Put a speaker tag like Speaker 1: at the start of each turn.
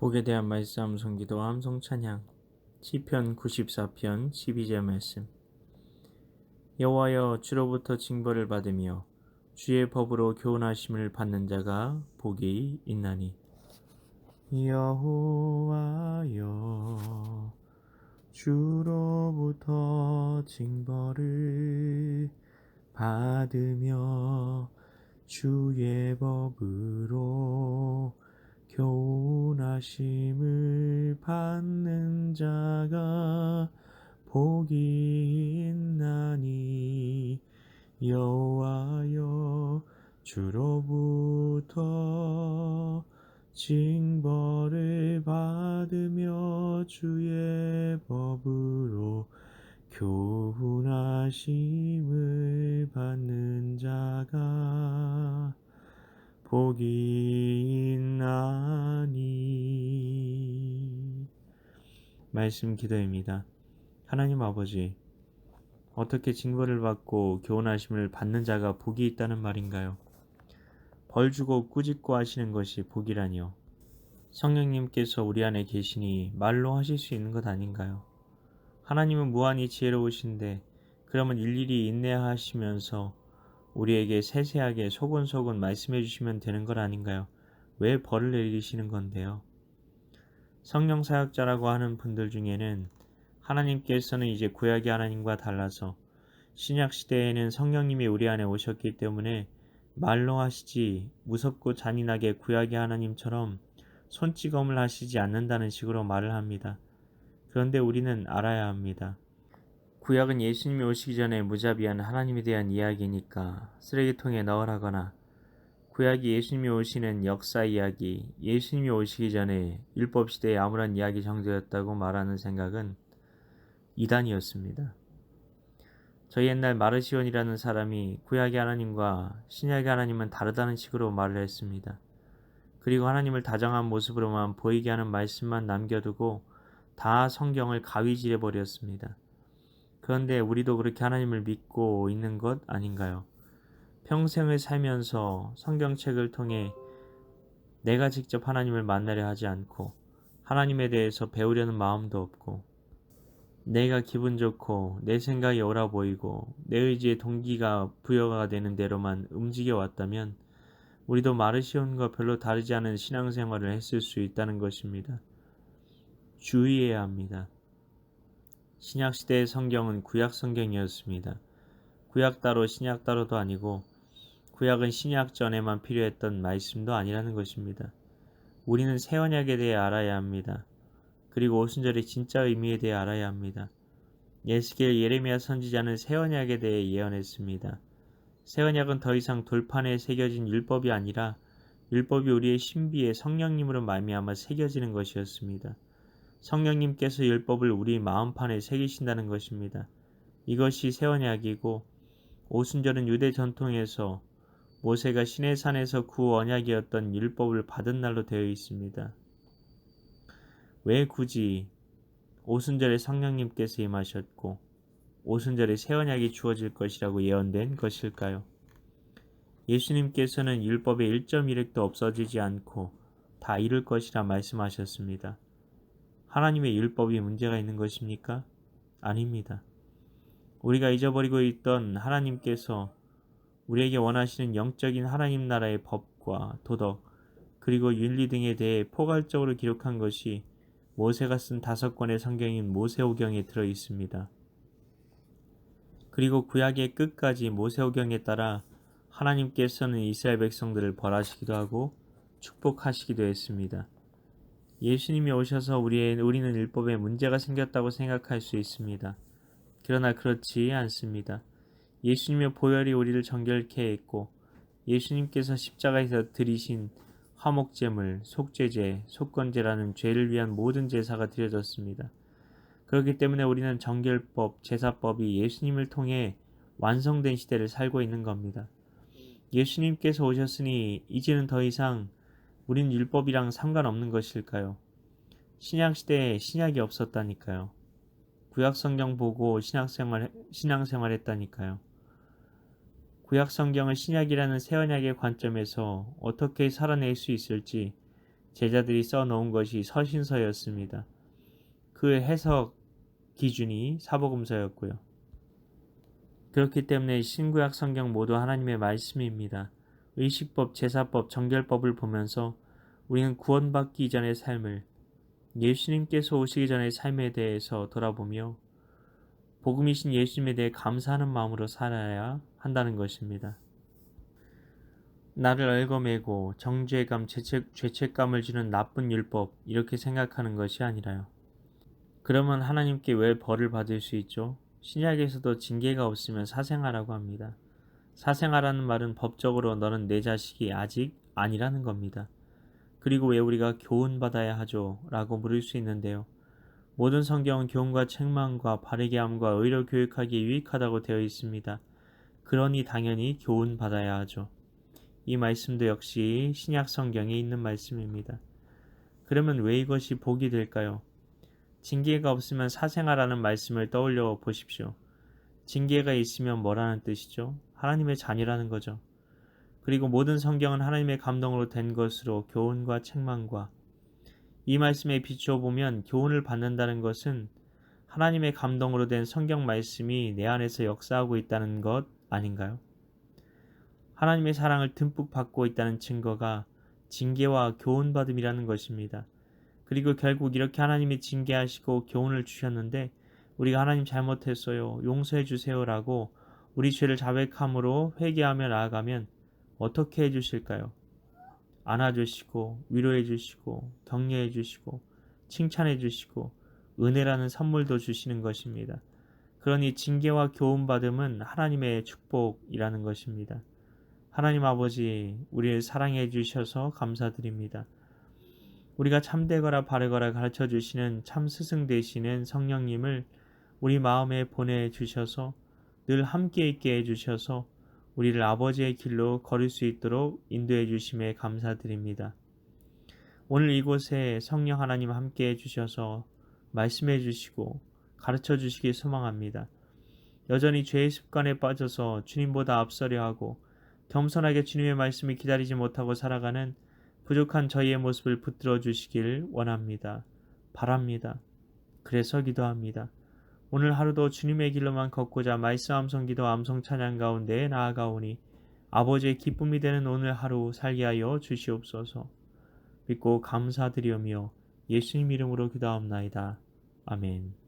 Speaker 1: 복에 대한 말씀 성기도 함성 찬양 시편 94편 12절 말씀. 여호와여, 주로부터 징벌을 받으며 주의 법으로 교훈하심을 받는 자가 복이 있나니. 여호와여, 주로부터 징벌을 받으며 주의 법으로 교훈하심을 받는 자가 복이 있나니. 여호와여, 주로부터 징벌을 받으며 주의 법으로 교훈하심을 받는 자가 복이 있나니. 말씀 기도입니다. 하나님 아버지, 어떻게 징벌을 받고 교훈하심을 받는 자가 복이 있다는 말인가요? 벌 주고 꾸짖고 하시는 것이 복이라니요. 성령님께서 우리 안에 계시니 말로 하실 수 있는 것 아닌가요? 하나님은 무한히 지혜로우신데 그러면 일일이 인내하시면서 우리에게 세세하게 소곤소곤 말씀해 주시면 되는 것 아닌가요? 왜 벌을 내리시는 건데요? 성령 사역자라고 하는 분들 중에는 하나님께서는 이제 구약의 하나님과 달라서 신약 시대에는 성령님이 우리 안에 오셨기 때문에 말로 하시지 무섭고 잔인하게 구약의 하나님처럼 손찌검을 하시지 않는다는 식으로 말을 합니다. 그런데 우리는 알아야 합니다. 구약은 예수님이 오시기 전에 무자비한 하나님에 대한 이야기니까 쓰레기통에 넣으라거나, 구약이 예수님이 오시는 역사 이야기, 예수님이 오시기 전에 율법시대의 아무런 이야기 정도였다고 말하는 생각은 이단이었습니다. 저희 옛날 마르시온이라는 사람이 구약의 하나님과 신약의 하나님은 다르다는 식으로 말을 했습니다. 그리고 하나님을 다정한 모습으로만 보이게 하는 말씀만 남겨두고 다 성경을 가위질해 버렸습니다. 그런데 우리도 그렇게 하나님을 믿고 있는 것 아닌가요? 평생을 살면서 성경책을 통해 내가 직접 하나님을 만나려 하지 않고 하나님에 대해서 배우려는 마음도 없고, 내가 기분 좋고 내 생각이 옳아 보이고 내 의지의 동기가 부여가 되는 대로만 움직여 왔다면 우리도 마르시온과 별로 다르지 않은 신앙생활을 했을 수 있다는 것입니다. 주의해야 합니다. 신약시대의 성경은 구약 성경이었습니다. 구약 따로 신약 따로도 아니고 구약은 신약 전에만 필요했던 말씀도 아니라는 것입니다. 우리는 새 언약에 대해 알아야 합니다. 그리고 오순절의 진짜 의미에 대해 알아야 합니다. 에스겔, 예레미야 선지자는 새 언약에 대해 예언했습니다. 새 언약은 더 이상 돌판에 새겨진 율법이 아니라 율법이 우리의 신비에 성령님으로 말미암아 새겨지는 것이었습니다. 성령님께서 율법을 우리 마음판에 새기신다는 것입니다. 이것이 새 언약이고, 오순절은 유대 전통에서 모세가 시내산에서 구 언약이었던 율법을 받은 날로 되어 있습니다. 왜 굳이 오순절에 성령님께서 임하셨고 오순절에 새 언약이 주어질 것이라고 예언된 것일까요? 예수님께서는 율법의 1.1획도 없어지지 않고 다 이룰 것이라 말씀하셨습니다. 하나님의 율법이 문제가 있는 것입니까? 아닙니다. 우리가 잊어버리고 있던 하나님께서 우리에게 원하시는 영적인 하나님 나라의 법과 도덕, 그리고 윤리 등에 대해 포괄적으로 기록한 것이 모세가 쓴 5권의 성경인 모세오경에 들어 있습니다. 그리고 구약의 끝까지 모세오경에 따라 하나님께서는 이스라엘 백성들을 벌하시기도 하고 축복하시기도 했습니다. 예수님이 오셔서 우리는 율법에 문제가 생겼다고 생각할 수 있습니다. 그러나 그렇지 않습니다. 예수님의 보혈이 우리를 정결케 했고 예수님께서 십자가에서 드리신 화목제물, 속죄제, 속건제라는 죄를 위한 모든 제사가 드려졌습니다. 그렇기 때문에 우리는 정결법, 제사법이 예수님을 통해 완성된 시대를 살고 있는 겁니다. 예수님께서 오셨으니 이제는 더 이상 우린 율법이랑 상관없는 것일까요? 신약시대에 신약이 없었다니까요. 구약 성경 보고 신앙생활 했다니까요. 구약 성경을 신약이라는 새 언약의 관점에서 어떻게 살아낼 수 있을지 제자들이 써놓은 것이 서신서였습니다. 그 해석 기준이 사복음서였고요. 그렇기 때문에 신구약 성경 모두 하나님의 말씀입니다. 의식법, 제사법, 정결법을 보면서 우리는 구원받기 이전의 삶을, 예수님께서 오시기 전의 삶에 대해서 돌아보며 복음이신 예수님에 대해 감사하는 마음으로 살아야 한다는 것입니다. 나를 얽어매고 정죄감, 죄책감을 주는 나쁜 율법, 이렇게 생각하는 것이 아니라요. 그러면 하나님께 왜 벌을 받을 수 있죠? 신약에서도 징계가 없으면 사생아라고 합니다. 사생아라는 말은 법적으로 너는 내 자식이 아직 아니라는 겁니다. 그리고 왜 우리가 교훈받아야 하죠? 라고 물을 수 있는데요. 모든 성경은 교훈과 책망과 바르게 함과 의로 교육하기에 유익하다고 되어 있습니다. 그러니 당연히 교훈받아야 하죠. 이 말씀도 역시 신약 성경에 있는 말씀입니다. 그러면 왜 이것이 복이 될까요? 징계가 없으면 사생아라는 말씀을 떠올려 보십시오. 징계가 있으면 뭐라는 뜻이죠? 하나님의 자녀라는 거죠. 그리고 모든 성경은 하나님의 감동으로 된 것으로 교훈과 책망과 이 말씀에 비추어 보면 교훈을 받는다는 것은 하나님의 감동으로 된 성경 말씀이 내 안에서 역사하고 있다는 것 아닌가요? 하나님의 사랑을 듬뿍 받고 있다는 증거가 징계와 교훈받음이라는 것입니다. 그리고 결국 이렇게 하나님이 징계하시고 교훈을 주셨는데 우리가 하나님 잘못했어요. 용서해 주세요라고 우리 죄를 자백함으로 회개하며 나아가면 어떻게 해주실까요? 안아주시고 위로해 주시고 격려해 주시고 칭찬해 주시고 은혜라는 선물도 주시는 것입니다. 그러니 징계와 교훈받음은 하나님의 축복이라는 것입니다. 하나님 아버지, 우리를 사랑해 주셔서 감사드립니다. 우리가 참되거나 바르거나 가르쳐 주시는 참 스승 되시는 성령님을 우리 마음에 보내주셔서 늘 함께 있게 해주셔서 우리를 아버지의 길로 걸을 수 있도록 인도해 주심에 감사드립니다. 오늘 이곳에 성령 하나님 함께 해주셔서 말씀해 주시고 가르쳐 주시기 소망합니다. 여전히 죄의 습관에 빠져서 주님보다 앞서려 하고 겸손하게 주님의 말씀을 기다리지 못하고 살아가는 부족한 저희의 모습을 붙들어 주시길 원합니다. 바랍니다. 그래서 기도합니다. 오늘 하루도 주님의 길로만 걷고자 말씀 암송 기도 암송 찬양 가운데 나아가오니 아버지의 기쁨이 되는 오늘 하루 살게 하여 주시옵소서. 믿고 감사드리오며 예수님 이름으로 기도하옵나이다. 아멘.